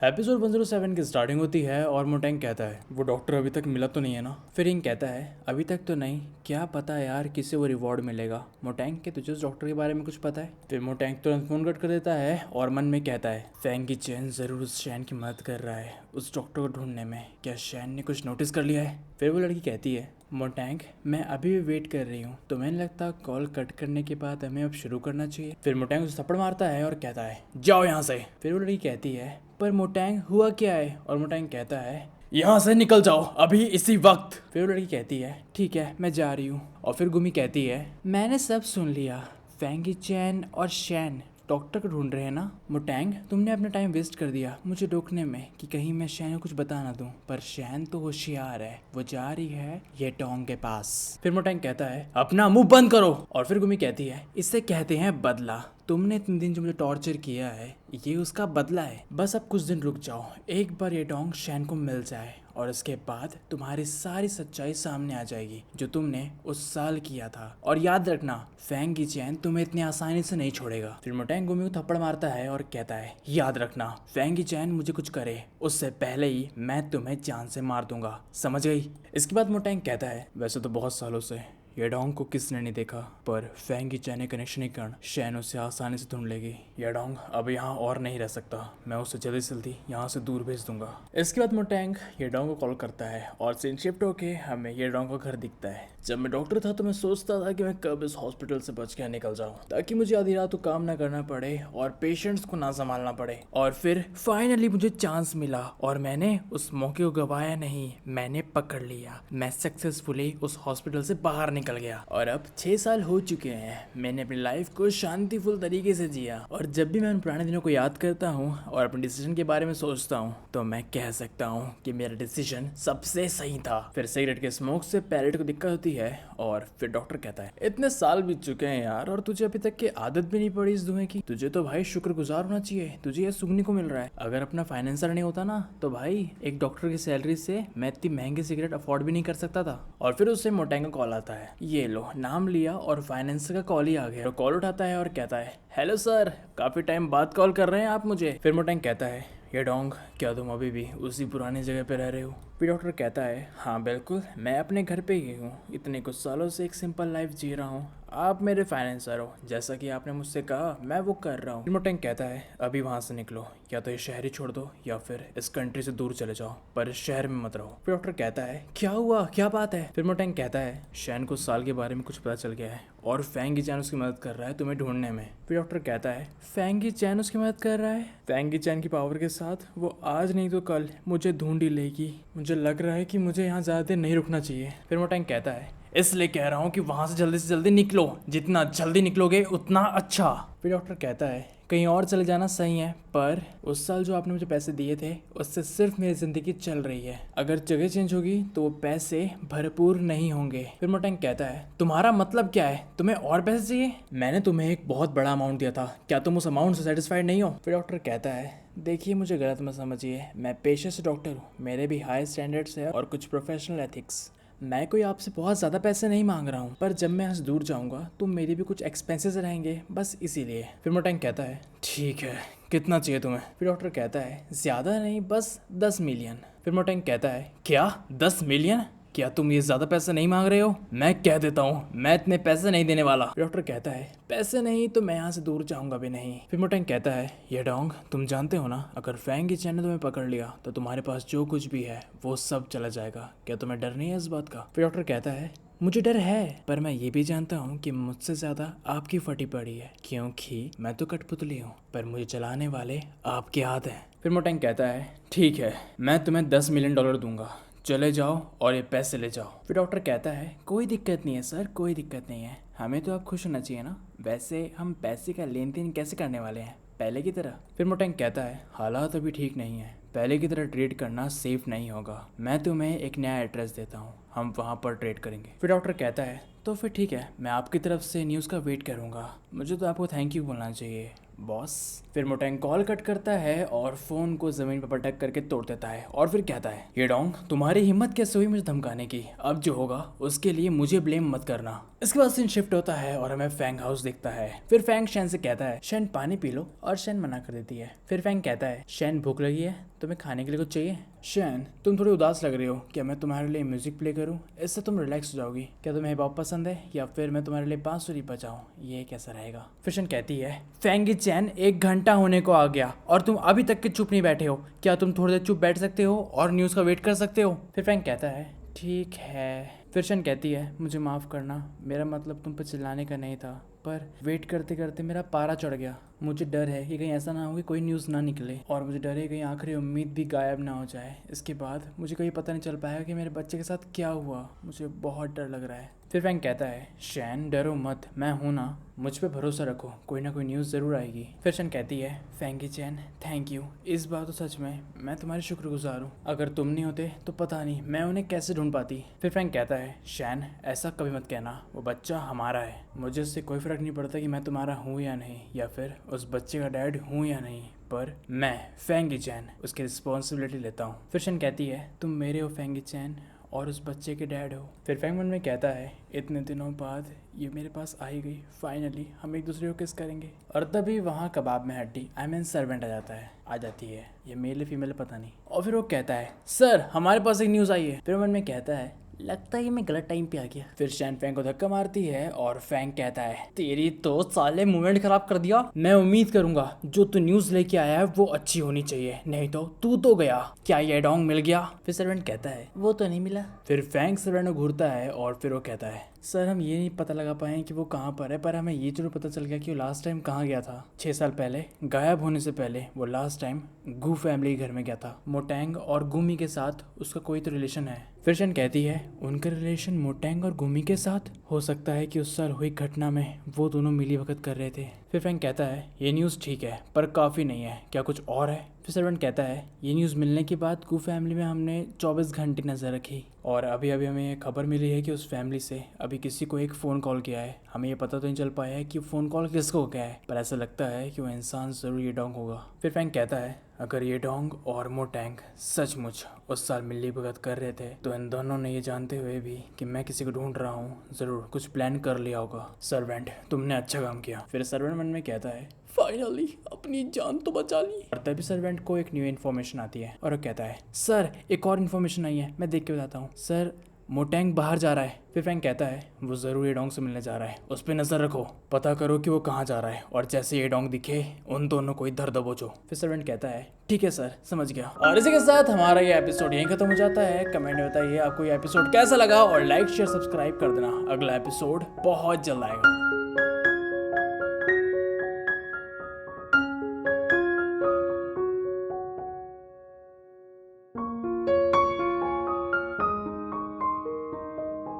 Episode 107 की starting होती है और मोटेंग कहता है वो डॉक्टर अभी तक मिला तो नहीं है ना। फिर इंग कहता है अभी तक तो नहीं, क्या पता यार किसे वो रिवॉर्ड मिलेगा। मोटेंग के तुझे उस डॉक्टर के बारे में कुछ पता है? फिर मोटेंग तुरंत फोन कट कर देता है और मन में कहता है फैंग की चैन जरूर उस शैन की मदद कर रहा है उस डॉक्टर को ढूंढने में। क्या शैन ने कुछ नोटिस कर लिया है? फिर वो लड़की कहती है मोटेंग मैं अभी भी वेट कर रही हूँ, तुम्हें नहीं लगता कॉल कट करने के बाद हमें अब शुरू करना चाहिए? फिर मोटेंग उसे थप्पड़ मारता है और कहता है जाओ यहाँ से। फिर वो लड़की कहती है पर मोटेंग हुआ क्या है? और मोटेंग कहता है यहाँ से निकल जाओ अभी इसी वक्त। फिर वो लड़की कहती है ठीक है मैं जा रही हूँ। और फिर गुमी कहती है मैंने सब सुन लिया, फैंगी चैन और शैन डॉक्टर को ढूंढ रहे हैं ना। मोटेंग तुमने अपना टाइम वेस्ट कर दिया मुझे रोकने में कि कहीं मैं शैन को कुछ बता ना दूं, पर शैन तो होशियार है, वो जा रही है ये टोंग के पास। फिर मोटेंग कहता है अपना मुंह बंद करो। और फिर गुमी कहती है इससे कहते हैं बदला, तुमने इतने दिन जो मुझे टॉर्चर किया है ये उसका बदला है। बस अब कुछ दिन रुक जाओ, एक बार ये डोंग शैन को मिल जाए और इसके बाद तुम्हारी सारी सच्चाई सामने आ जाएगी जो तुमने उस साल किया था। और याद रखना फैंग की चैन तुम्हें इतनी आसानी से नहीं छोड़ेगा। फिर मोटेंग गुमी को थप्पड़ मारता है और कहता है याद रखना फैंग की चैन मुझे कुछ करे उससे पहले ही मैं तुम्हें जान से मार दूंगा, समझ गई? इसके बाद मोटेंग कहता है वैसे तो बहुत सालों से ये डोंग को किसने नहीं देखा, पर फैंग की चैन कनेक्शन के कारण शैन उसे आसानी से ढूंढ लेगी। ये डोंग अब यहाँ और नहीं रह सकता, मैं उसे जल्दी से जल्दी यहाँ से दूर भेज दूंगा। इसके बाद मोटेंग ये डोंग को कॉल करता है और सीन शिफ्ट होके हमें ये डोंग का घर दिखता है। जब मैं डॉक्टर था तो मैं सोचता था कि मैं कब इस हॉस्पिटल से बच के निकल जाऊँ ताकि मुझे आधी रात को काम ना करना पड़े और पेशेंट्स को ना संभालना पड़े। और फिर फाइनली मुझे चांस मिला और मैंने उस मौके को गवाया नहीं, मैंने पकड़ लिया। मैं सक्सेसफुली उस हॉस्पिटल से बाहर निकल गया और अब 6 साल हो चुके हैं। मैंने अपनी लाइफ को शांतिफुल तरीके से जिया और जब भी मैं उन पुराने दिनों को याद करता हूँ और अपने डिसीजन के बारे में सोचता हूँ तो मैं कह सकता हूँ कि मेरा डिसीजन सबसे सही था। फिर सिगरेट के स्मोक से पैरेट को दिक्कत होती है और फिर डॉक्टर कहता है इतने साल बीत चुके हैं यार और तुझे अभी तक की आदत भी नहीं पड़ी इस धुएं की। तुझे तो भाई शुक्रगुजार होना चाहिए, तुझे ये सुगनी को मिल रहा है। अगर अपना फाइनेंसर नहीं होता ना तो भाई एक डॉक्टर की सैलरी से मैं इतनी महंगी सिगरेट अफोर्ड भी नहीं कर सकता था। और फिर उससे मोटेंग का कॉल आता है, ये लो नाम लिया और फाइनेंसर का कॉल ही आ गया। तो कॉल उठाता है और कहता है हेलो सर, काफी टाइम बाद कॉल कर रहे हैं आप मुझे। फिर मोटेंग कहता है ये डोंग क्या तुम अभी भी उसी पुरानी जगह पे रह रहे हो? फिर डॉक्टर कहता है हाँ बिल्कुल, मैं अपने घर पे ही हूँ, इतने कुछ सालों से एक सिंपल लाइफ जी रहा हूँ। आप मेरे फाइनेंसर हो, जैसा कि आपने मुझसे कहा मैं वो कर रहा हूँ। मोटेंग कहता है अभी वहाँ से निकलो, या तो ये शहर ही छोड़ दो या फिर इस कंट्री से दूर चले जाओ, पर इस शहर में मत रहो। फिर डॉक्टर कहता है क्या हुआ, क्या बात है? फिर मोटेंग कहता है शैन को साल के बारे में कुछ पता चल गया है और फैंगी चैन उसकी मदद कर रहा है तुम्हें ढूंढने में। फिर डॉक्टर कहता है फैंगी चैन उसकी मदद कर रहा है? फैंगी चैन की पावर के साथ वो आज नहीं तो कल मुझे ढूंढ ही लेगी। मुझे लग रहा है कि मुझे यहाँ ज़्यादा देर नहीं रुकना चाहिए। फिर मोटेंग कहता है इसलिए कह रहा हूँ कि वहाँ से जल्दी निकलो, जितना जल्दी निकलोगे उतना अच्छा। फिर डॉक्टर कहता है कहीं और चले जाना सही है, पर उस साल जो आपने मुझे पैसे दिए थे उससे सिर्फ मेरी ज़िंदगी चल रही है, अगर जगह चेंज होगी तो वो पैसे भरपूर नहीं होंगे। फिर मोटेंग कहता है तुम्हारा मतलब क्या है, तुम्हें और पैसे चाहिए? मैंने तुम्हें एक बहुत बड़ा अमाउंट दिया था, क्या तुम उस अमाउंट से सेटिस्फाइड नहीं हो? फिर डॉक्टर कहता है देखिए मुझे गलत मत समझिए, मैं पेशे से डॉक्टर हूँ, मेरे भी हाई स्टैंडर्ड्स है और कुछ प्रोफेशनल एथिक्स। मैं कोई आपसे बहुत ज़्यादा पैसे नहीं मांग रहा हूँ, पर जब मैं यहाँ से दूर जाऊँगा तो मेरे भी कुछ एक्सपेंसेस रहेंगे, बस इसीलिए। फिर मोटेंग कहता है ठीक है, कितना चाहिए तुम्हें? फिर डॉक्टर कहता है ज़्यादा नहीं, बस 10 मिलियन। फिर मोटेंग कहता है क्या 10 मिलियन? क्या तुम ये ज़्यादा पैसे नहीं मांग रहे हो? मैं कह देता हूँ मैं इतने पैसे नहीं देने वाला। डॉक्टर कहता है पैसे नहीं तो मैं यहाँ से दूर जाऊँगा भी नहीं। फिर मोटेंग कहता है ये डोंग तुम जानते हो ना, अगर फैंग की चैन ने तुम्हें पकड़ लिया तो तुम्हारे पास जो कुछ भी है वो सब चला जाएगा, क्या तुम्हें डर नहीं है इस बात का? फिर डॉक्टर कहता है मुझे डर है, पर मैं ये भी जानता हूँ कि मुझसे ज़्यादा आपकी फटी पड़ी है, क्योंकि मैं तो कठपुतली हूँ पर मुझे चलाने वाले आपके हाथ हैं। फिर मोटेंग कहता है ठीक है, मैं तुम्हें $10 मिलियन दूंगा, चले जाओ और ये पैसे ले जाओ। फिर डॉक्टर कहता है कोई दिक्कत नहीं है सर, कोई दिक्कत नहीं है, हमें तो आप खुश होना चाहिए ना, वैसे हम पैसे का लेन देन कैसे करने वाले हैं, पहले की तरह? फिर मोटेंग कहता है हालात अभी ठीक नहीं है, पहले की तरह ट्रेड करना सेफ नहीं होगा, मैं तुम्हें एक नया एड्रेस देता हूँ, हम वहाँ पर ट्रेड करेंगे। फिर डॉक्टर कहता है तो फिर ठीक है, मैं आपकी तरफ से न्यूज़ का वेट करूँगा, मुझे तो आपको थैंक यू बोलना चाहिए बॉस। फिर मोटेंग कॉल कट करता है और फोन को जमीन पर पटक करके तोड़ देता है और फिर कहता है ये डोंग तुम्हारी हिम्मत कैसे हुई मुझे धमकाने की, अब जो होगा उसके लिए मुझे ब्लेम मत करना। इसके बाद सीन शिफ्ट होता है और हमें फैंग हाउस दिखता है। फिर फैंग शैन से कहता है शैन पानी पी लो, और शैन मना कर देती है। फिर फैंग कहता है शैन भूख लगी है, तुम्हें खाने के लिए कुछ चाहिए? शैन तुम थोड़ी उदास लग रही हो, क्या मैं तुम्हारे लिए म्यूजिक प्ले करूं? इससे तुम रिलैक्स हो जाओगी। क्या तुम्हें हिप हॉप पसंद है या फिर मैं तुम्हारे लिए बांसुरी बजाऊं? ये कैसा रहेगा? फिर शैन कहती है फैंगी चैन 1 घंटा होने को आ गया और तुम अभी तक के चुप नहीं बैठे हो। क्या तुम थोड़ी देर चुप बैठ सकते हो और न्यूज़ का वेट कर सकते हो? फिर फैंग कहता है ठीक है। फिर शन कहती है मुझे माफ़ करना, मेरा मतलब तुम पर चिल्लाने का नहीं था, पर वेट करते करते मेरा पारा चढ़ गया। मुझे डर है कि कहीं ऐसा ना हो कि कोई न्यूज़ ना निकले, और मुझे डर है कहीं आखिरी उम्मीद भी गायब ना हो जाए। इसके बाद मुझे कहीं पता नहीं चल पाएगा कि मेरे बच्चे के साथ क्या हुआ। मुझे बहुत डर लग रहा है। फिर फैंग कहता है शैन डरो मत, मैं हूं ना, मुझ पे भरोसा रखो, कोई ना कोई न्यूज़ ज़रूर आएगी। फिर शन कहती है फैंगी चैन थैंक यू, इस बार तो सच में मैं तुम्हारी शुक्रगुजार हूँ। अगर तुम नहीं होते तो पता नहीं मैं उन्हें कैसे ढूंढ पाती। फिर फैंग कहता है शैन ऐसा कभी मत कहना, वो बच्चा हमारा है। मुझे उससे कोई फ़र्क नहीं पड़ता कि मैं तुम्हारा हूँ या नहीं, या फिर उस बच्चे का डैड हूँ या नहीं, पर मैं फैंगी चैन उसकी रिस्पॉन्सिबिलिटी लेता हूँ। फिर शन कहती है तुम मेरे हो फैंगी चैन और उस बच्चे के डैड हो। फिर फैंग मन में कहता है इतने दिनों बाद ये मेरे पास आई गई, फाइनली हम एक दूसरे को किस करेंगे। और तभी वहाँ कबाब में हड्डी आई मीन सर्वेंट आ जाती है। ये मेल है फीमेल पता नहीं। और फिर वो कहता है सर हमारे पास एक न्यूज़ आई है। फिर मन में कहता है लगता है मैं गलत टाइम पे आ गया। फिर शैन फैंग को धक्का मारती है और फैंग कहता है तेरी तो साले मूवमेंट खराब कर दिया। मैं उम्मीद करूंगा जो तू न्यूज़ लेके आया है वो अच्छी होनी चाहिए, नहीं तो तू तो गया। क्या ये डोंग मिल गया? फिर सर्वेंट कहता है वो तो नहीं मिला। फिर फैंग सर्वेंट को घूरता है और फिर वो कहता है सर हम ये नहीं पता लगा पाए कि वो कहाँ पर है, पर हमें ये जरूर पता चल गया कि वो लास्ट टाइम कहाँ गया था। 6 साल पहले गायब होने से पहले वो लास्ट टाइम गू फैमिली के घर में गया था। मोटेंग और गुमी के साथ उसका कोई तो रिलेशन है। फिर शन कहती है उनका रिलेशन मोटेंग और गुमी के साथ हो सकता है कि उस साल हुई घटना में वो दोनों मिली भगत कर रहे थे। फिर फैंग कहता है ये न्यूज़ ठीक है पर काफ़ी नहीं है, क्या कुछ और है? फिर सर्वेंट कहता है ये न्यूज़ मिलने के बाद गू फैमिली में हमने 24 घंटे नज़र रखी और अभी हमें ये खबर मिली है कि उस फैमिली से अभी किसी को एक फ़ोन कॉल किया है। हमें ये पता तो नहीं चल पाया है कि फ़ोन कॉल किसको गया है, पर ऐसा लगता है कि वो इंसान ज़रूर ये डोंग होगा। फिर फैंग कहता है अगर ये डोंग और मोटेंग सचमुच उस साल मिली भगत कर रहे थे तो इन दोनों ने ये जानते हुए भी कि मैं किसी को ढूंढ रहा हूँ ज़रूर कुछ प्लान कर लिया होगा। सर्वेंट तुमने अच्छा काम किया। फिर सर्वेंट मन में कहता है फाइनली अपनी जान तो बचा ली। और तभी सर्वेंट को एक न्यू इन्फॉर्मेशन आती है और वो कहता है सर एक और इन्फॉर्मेशन आई है, मैं देख के बताता हूँ। सर मोटेंग बाहर जा रहा है। फिर फैंग कहता है वो ज़रूर ये डोंग से मिलने जा रहा है, उस पर नज़र रखो, पता करो कि वो कहाँ जा रहा है, और जैसे ये डोंग दिखे उन दोनों को इधर दबोचो। फिर सर्वेंट कहता है ठीक है सर समझ गया। और इसी के साथ हमारा ये एपिसोड यहीं खत्म हो जाता है। कमेंट में बताइए आपको ये एपिसोड कैसा लगा और लाइक शेयर सब्सक्राइब कर देना। अगला एपिसोड बहुत जल्द आएगा।